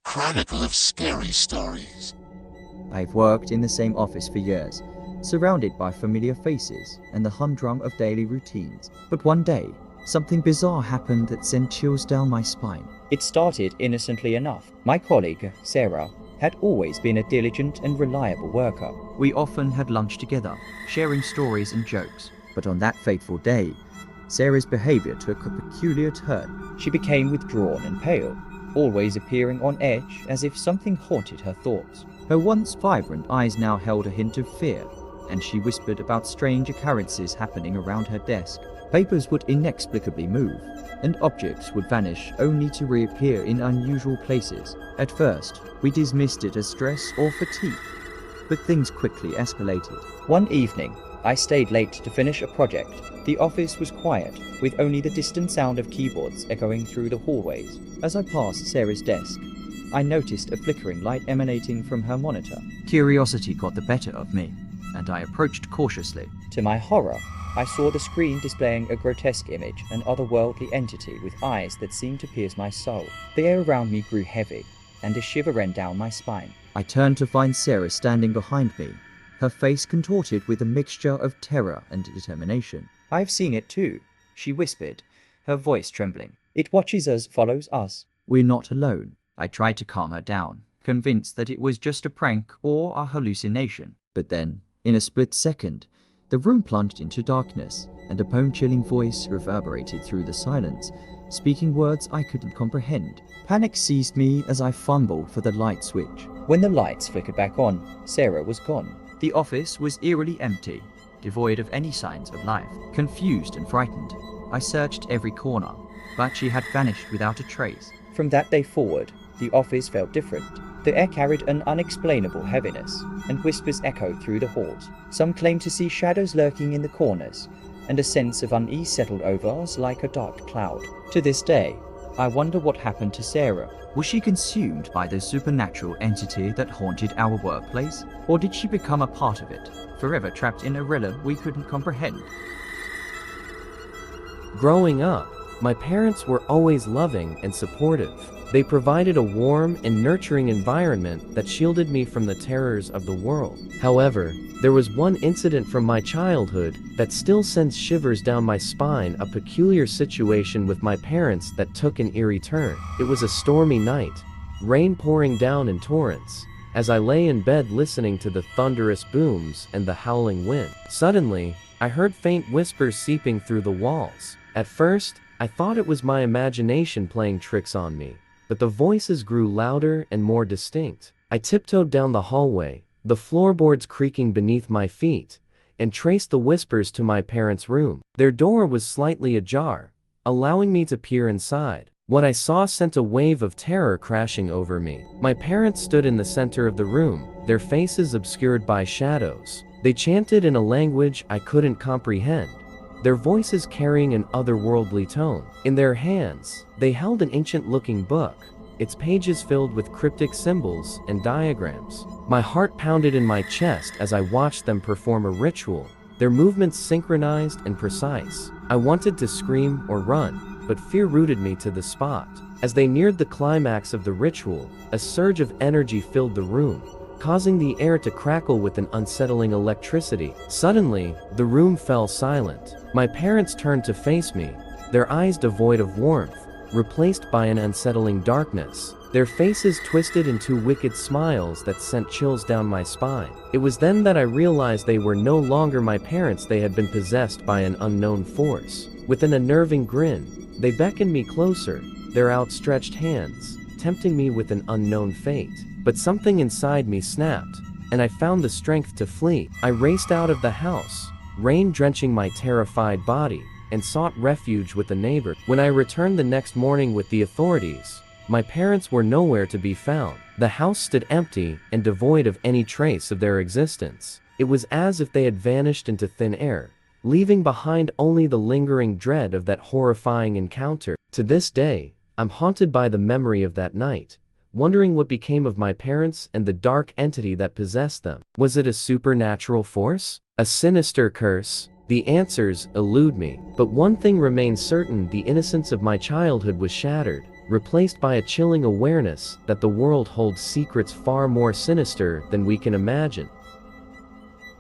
Chronicle of scary stories. I've worked in the same office for years, surrounded by familiar faces and the humdrum of daily routines. But one day, something bizarre happened that sent chills down my spine. It started innocently enough. My colleague, Sarah, had always been a diligent and reliable worker. We often had lunch together, sharing stories and jokes. But on that fateful day, Sarah's behavior took a peculiar turn. She became withdrawn and pale, always appearing on edge as if something haunted her thoughts. Her once vibrant eyes now held a hint of fear, and she whispered about strange occurrences happening around her desk. Papers would inexplicably move, and objects would vanish only to reappear in unusual places. At first, we dismissed it as stress or fatigue, but things quickly escalated. One evening, I stayed late to finish a project. The office was quiet, with only the distant sound of keyboards echoing through the hallways. As I passed Sarah's desk, I noticed a flickering light emanating from her monitor. Curiosity got the better of me, and I approached cautiously. To my horror, I saw the screen displaying a grotesque image, an otherworldly entity with eyes that seemed to pierce my soul. The air around me grew heavy, and a shiver ran down my spine. I turned to find Sarah standing behind me, her face contorted with a mixture of terror and determination. "I've seen it too," she whispered, her voice trembling. "It watches us, follows us." "We're not alone." I tried to calm her down, convinced that it was just a prank or a hallucination. But then, in a split second, the room plunged into darkness, and a bone-chilling voice reverberated through the silence, speaking words I couldn't comprehend. Panic seized me as I fumbled for the light switch. When the lights flickered back on, Sarah was gone. The office was eerily empty, devoid of any signs of life. Confused and frightened, I searched every corner, but she had vanished without a trace. From that day forward, the office felt different. The air carried an unexplainable heaviness, and whispers echoed through the halls. Some claimed to see shadows lurking in the corners, and a sense of unease settled over us like a dark cloud. To this day, I wonder what happened to Sarah. Was she consumed by the supernatural entity that haunted our workplace? Or did she become a part of it, forever trapped in a realm we couldn't comprehend? Growing up, my parents were always loving and supportive. They provided a warm and nurturing environment that shielded me from the terrors of the world. However, there was one incident from my childhood that still sends shivers down my spine, a peculiar situation with my parents that took an eerie turn. It was a stormy night, rain pouring down in torrents. As I lay in bed listening to the thunderous booms and the howling wind, suddenly, I heard faint whispers seeping through the walls. At first, I thought it was my imagination playing tricks on me, but the voices grew louder and more distinct. I tiptoed down the hallway, the floorboards creaking beneath my feet, and traced the whispers to my parents' room. Their door was slightly ajar, allowing me to peer inside. What I saw sent a wave of terror crashing over me. My parents stood in the center of the room, their faces obscured by shadows. They chanted in a language I couldn't comprehend, their voices carrying an otherworldly tone. In their hands, they held an ancient-looking book, its pages filled with cryptic symbols and diagrams. My heart pounded in my chest as I watched them perform a ritual, their movements synchronized and precise. I wanted to scream or run, but fear rooted me to the spot. As they neared the climax of the ritual, a surge of energy filled the room, causing the air to crackle with an unsettling electricity. Suddenly, the room fell silent. My parents turned to face me, their eyes devoid of warmth, replaced by an unsettling darkness. Their faces twisted into wicked smiles that sent chills down my spine. It was then that I realized they were no longer my parents. They had been possessed by an unknown force. With an unnerving grin, they beckoned me closer, their outstretched hands tempting me with an unknown fate. But something inside me snapped, and I found the strength to flee. I raced out of the house, rain drenching my terrified body, and sought refuge with a neighbor. When I returned the next morning with the authorities, my parents were nowhere to be found. The house stood empty and devoid of any trace of their existence. It was as if they had vanished into thin air, leaving behind only the lingering dread of that horrifying encounter. To this day, I'm haunted by the memory of that night, wondering what became of my parents and the dark entity that possessed them. Was it a supernatural force? A sinister curse? The answers elude me, but one thing remains certain: the innocence of my childhood was shattered, replaced by a chilling awareness that the world holds secrets far more sinister than we can imagine.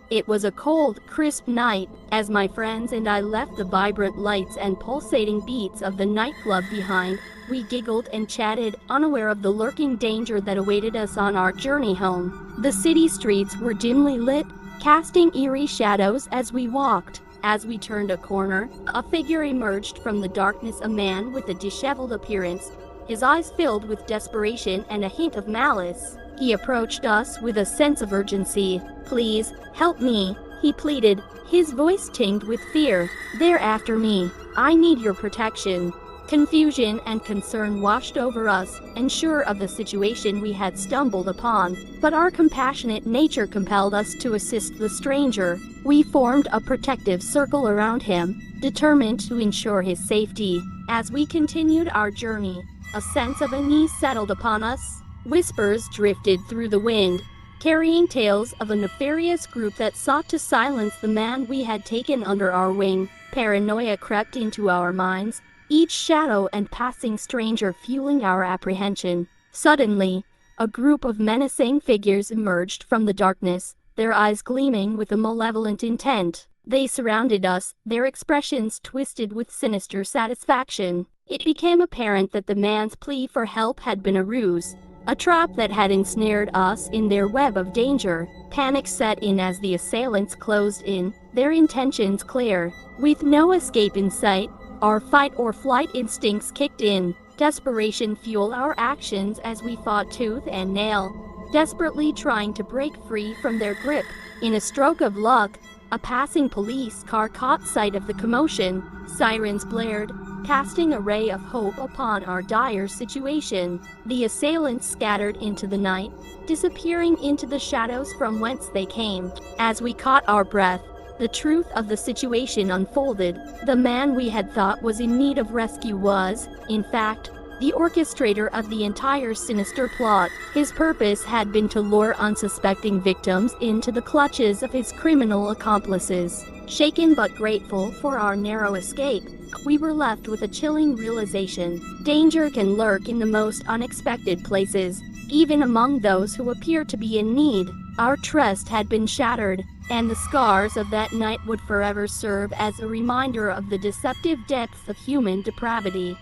It was a cold, crisp night, as my friends and I left the vibrant lights and pulsating beats of the nightclub behind. We giggled and chatted, unaware of the lurking danger that awaited us on our journey home. The city streets were dimly lit, casting eerie shadows as we walked. As we turned a corner, a figure emerged from the darkness, a man with a disheveled appearance, his eyes filled with desperation and a hint of malice. He approached us with a sense of urgency. "Please, help me," he pleaded, his voice tinged with fear. "They're after me. I need your protection." Confusion and concern washed over us, unsure of the situation we had stumbled upon, but our compassionate nature compelled us to assist the stranger. We formed a protective circle around him, determined to ensure his safety. As we continued our journey, a sense of unease settled upon us. Whispers drifted through the wind, carrying tales of a nefarious group that sought to silence the man we had taken under our wing. Paranoia crept into our minds, each shadow and passing stranger fueling our apprehension. Suddenly, a group of menacing figures emerged from the darkness, their eyes gleaming with a malevolent intent. They surrounded us, their expressions twisted with sinister satisfaction. It became apparent that the man's plea for help had been a ruse, a trap that had ensnared us in their web of danger. Panic set in as the assailants closed in, their intentions clear. With no escape in sight, our fight or flight instincts kicked in. Desperation fueled our actions as we fought tooth and nail, desperately trying to break free from their grip. In a stroke of luck, a passing police car caught sight of the commotion. Sirens blared, casting a ray of hope upon our dire situation. The assailants scattered into the night, disappearing into the shadows from whence they came. As we caught our breath, the truth of the situation unfolded. The man we had thought was in need of rescue was, in fact, the orchestrator of the entire sinister plot. His purpose had been to lure unsuspecting victims into the clutches of his criminal accomplices. Shaken but grateful for our narrow escape, we were left with a chilling realization. Danger can lurk in the most unexpected places, even among those who appear to be in need. Our trust had been shattered, and the scars of that night would forever serve as a reminder of the deceptive depths of human depravity.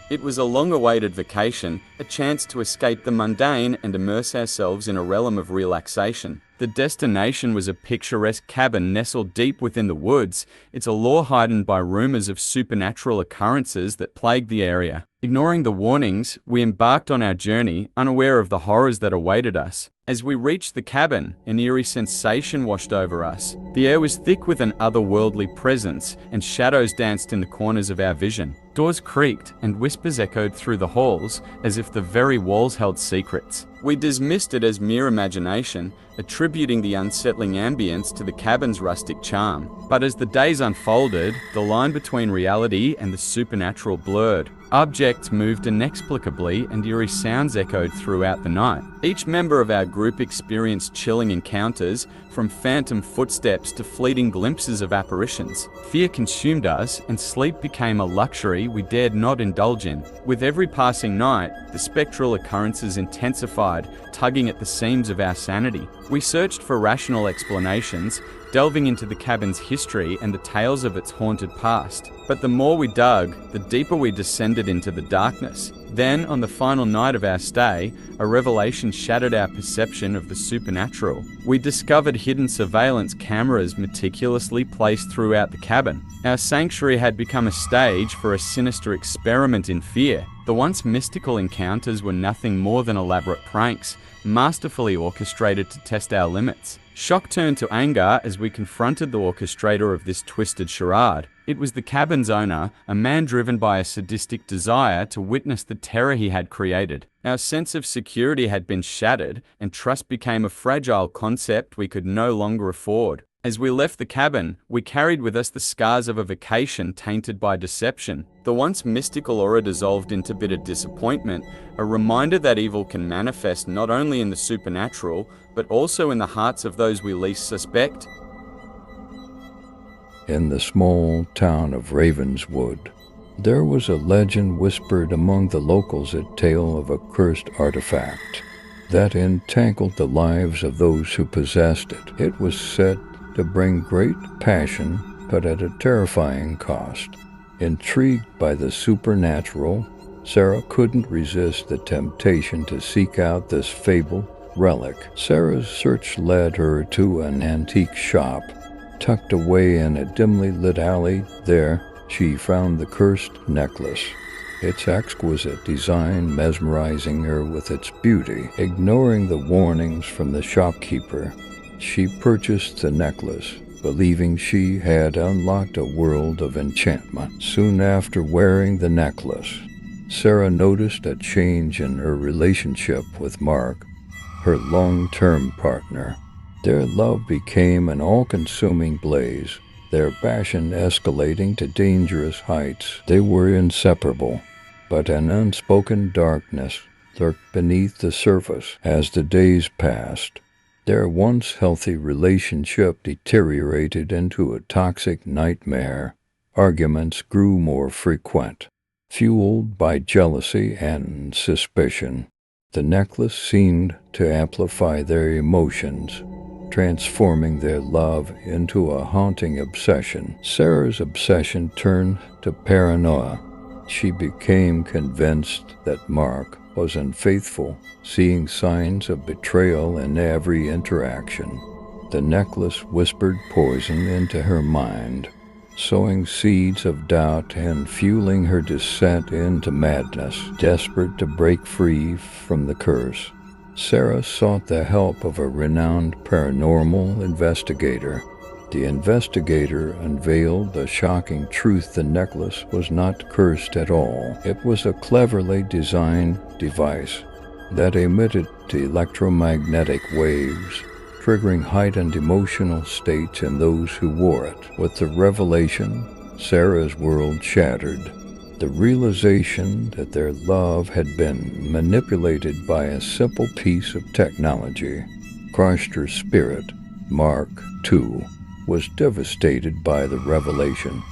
It was a long-awaited vacation, a chance to escape the mundane and immerse ourselves in a realm of relaxation. The destination was a picturesque cabin nestled deep within the woods, its allure heightened by rumors of supernatural occurrences that plagued the area. Ignoring the warnings, we embarked on our journey, unaware of the horrors that awaited us. As we reached the cabin, an eerie sensation washed over us. The air was thick with an otherworldly presence, and shadows danced in the corners of our vision. Doors creaked, and whispers echoed through the halls, as if the very walls held secrets. We dismissed it as mere imagination, attributing the unsettling ambience to the cabin's rustic charm. But as the days unfolded, the line between reality and the supernatural blurred. Objects moved inexplicably, and eerie sounds echoed throughout the night. Each member of our group experienced chilling encounters, from phantom footsteps to fleeting glimpses of apparitions. Fear consumed us, and sleep became a luxury we dared not indulge in. With every passing night, the spectral occurrences intensified, tugging at the seams of our sanity. We searched for rational explanations, delving into the cabin's history and the tales of its haunted past. But the more we dug, the deeper we descended into the darkness. Then, on the final night of our stay, a revelation shattered our perception of the supernatural. We discovered hidden surveillance cameras meticulously placed throughout the cabin. Our sanctuary had become a stage for a sinister experiment in fear. The once mystical encounters were nothing more than elaborate pranks, masterfully orchestrated to test our limits. Shock turned to anger as we confronted the orchestrator of this twisted charade. It was the cabin's owner, a man driven by a sadistic desire to witness the terror he had created. Our sense of security had been shattered, and trust became a fragile concept we could no longer afford. As we left the cabin, we carried with us the scars of a vacation tainted by deception. The once mystical aura dissolved into bitter disappointment, a reminder that evil can manifest not only in the supernatural, but also in the hearts of those we least suspect. In the small town of Ravenswood, There was a legend whispered among the locals a tale of a cursed artifact that entangled the lives of those who possessed it. It was said to bring great passion, but at a terrifying cost. Intrigued by the supernatural, Sarah couldn't resist the temptation to seek out this fabled relic. Sarah's search led her to an antique shop tucked away in a dimly lit alley. There, she found the cursed necklace, its exquisite design mesmerizing her with its beauty. Ignoring the warnings from the shopkeeper, she purchased the necklace, believing she had unlocked a world of enchantment. Soon after wearing the necklace, Sarah noticed a change in her relationship with Mark, her long-term partner. Their love became an all-consuming blaze, their passion escalating to dangerous heights. They were inseparable, but an unspoken darkness lurked beneath the surface. As the days passed, their once healthy relationship deteriorated into a toxic nightmare. Arguments grew more frequent, fueled by jealousy and suspicion. The necklace seemed to amplify their emotions, transforming their love into a haunting obsession. Sarah's obsession turned to paranoia. She became convinced that Mark was unfaithful, seeing signs of betrayal in every interaction. The necklace whispered poison into her mind, sowing seeds of doubt and fueling her descent into madness. Desperate to break free from the curse, Sarah sought the help of a renowned paranormal investigator. The investigator unveiled the shocking truth: the necklace was not cursed at all. It was a cleverly designed device that emitted electromagnetic waves, triggering heightened emotional states in those who wore it. With the revelation, Sarah's world shattered. The realization that their love had been manipulated by a simple piece of technology crushed her spirit. Mark, too, was devastated by the revelation.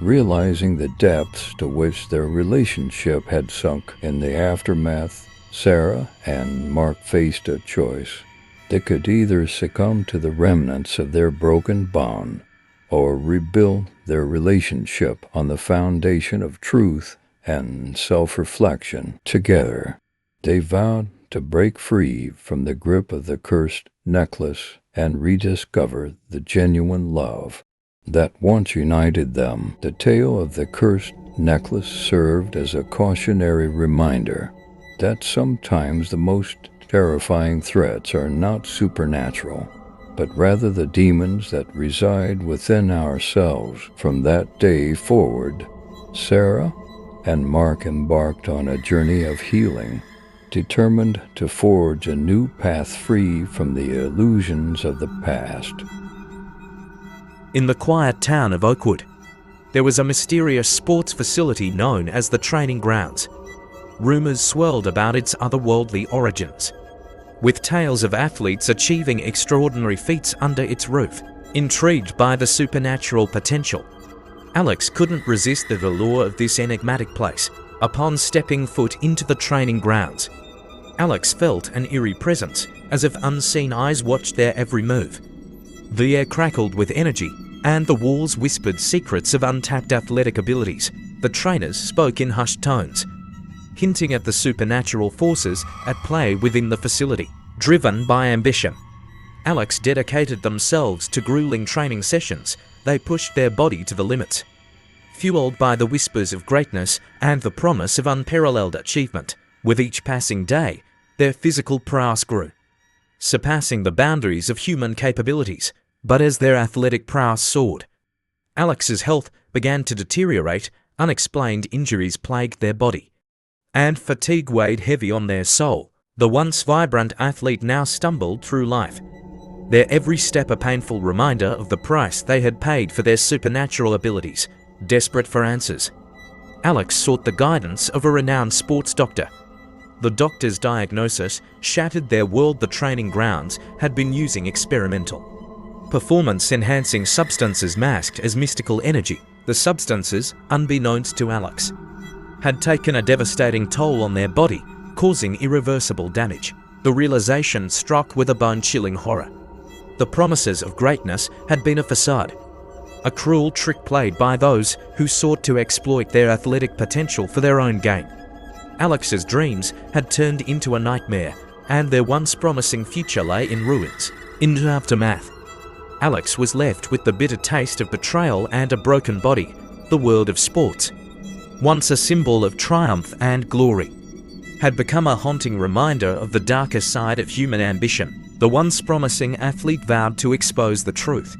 Realizing the depths to which their relationship had sunk in the aftermath, Sarah and Mark faced a choice. They could either succumb to the remnants of their broken bond or rebuild their relationship on the foundation of truth and self-reflection. Together, they vowed to break free from the grip of the cursed necklace and rediscover the genuine love that once united them. The tale of the cursed necklace served as a cautionary reminder that sometimes the most terrifying threats are not supernatural, but rather the demons that reside within ourselves. From that day forward, Sarah and Mark embarked on a journey of healing, determined to forge a new path free from the illusions of the past. In the quiet town of Oakwood, there was a mysterious sports facility known as the Training Grounds. Rumors swirled about its otherworldly origins, with tales of athletes achieving extraordinary feats under its roof. Intrigued by the supernatural potential, Alex couldn't resist the allure of this enigmatic place. Upon stepping foot into the training grounds, Alex felt an eerie presence, as if unseen eyes watched their every move. The air crackled with energy, and the walls whispered secrets of untapped athletic abilities. The trainers spoke in hushed tones, hinting at the supernatural forces at play within the facility. Driven by ambition, Alex dedicated themselves to grueling training sessions. They pushed their body to the limits, fueled by the whispers of greatness and the promise of unparalleled achievement. With each passing day, their physical prowess grew, surpassing the boundaries of human capabilities. But as their athletic prowess soared, Alex's health began to deteriorate. Unexplained injuries plagued their body, and fatigue weighed heavy on their soul. The once vibrant athlete now stumbled through life, their every step a painful reminder of the price they had paid for their supernatural abilities. Desperate for answers, Alex sought the guidance of a renowned sports doctor. The doctor's diagnosis shattered their world. The training grounds had been using experimental, performance-enhancing substances masked as mystical energy. The substances, unbeknownst to Alex, had taken a devastating toll on their body, causing irreversible damage. The realization struck with a bone-chilling horror. The promises of greatness had been a facade, a cruel trick played by those who sought to exploit their athletic potential for their own gain. Alex's dreams had turned into a nightmare, and their once promising future lay in ruins. In the aftermath, Alex was left with the bitter taste of betrayal and a broken body. The world of sports, once a symbol of triumph and glory, had become a haunting reminder of the darker side of human ambition. The once promising athlete vowed to expose the truth,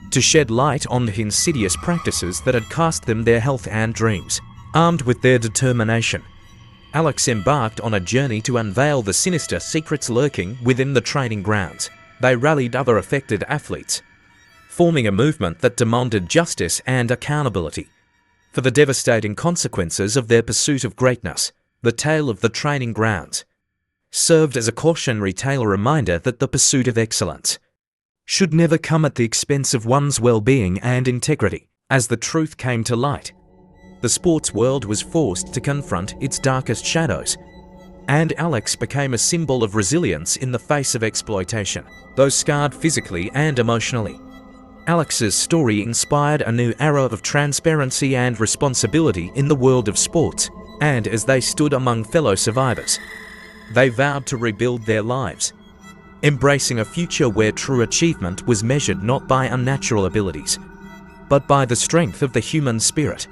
to shed light on the insidious practices that had cost them their health and dreams. Armed with their determination, Alex embarked on a journey to unveil the sinister secrets lurking within the training grounds. They rallied other affected athletes, forming a movement that demanded justice and accountability for the devastating consequences of their pursuit of greatness. The tale of the training grounds served as a cautionary tale, reminder that the pursuit of excellence should never come at the expense of one's well-being and integrity. As the truth came to light, the sports world was forced to confront its darkest shadows, and Alex became a symbol of resilience in the face of exploitation. Though scarred physically and emotionally, Alex's story inspired a new era of transparency and responsibility in the world of sports, and as they stood among fellow survivors, they vowed to rebuild their lives, embracing a future where true achievement was measured not by unnatural abilities, but by the strength of the human spirit.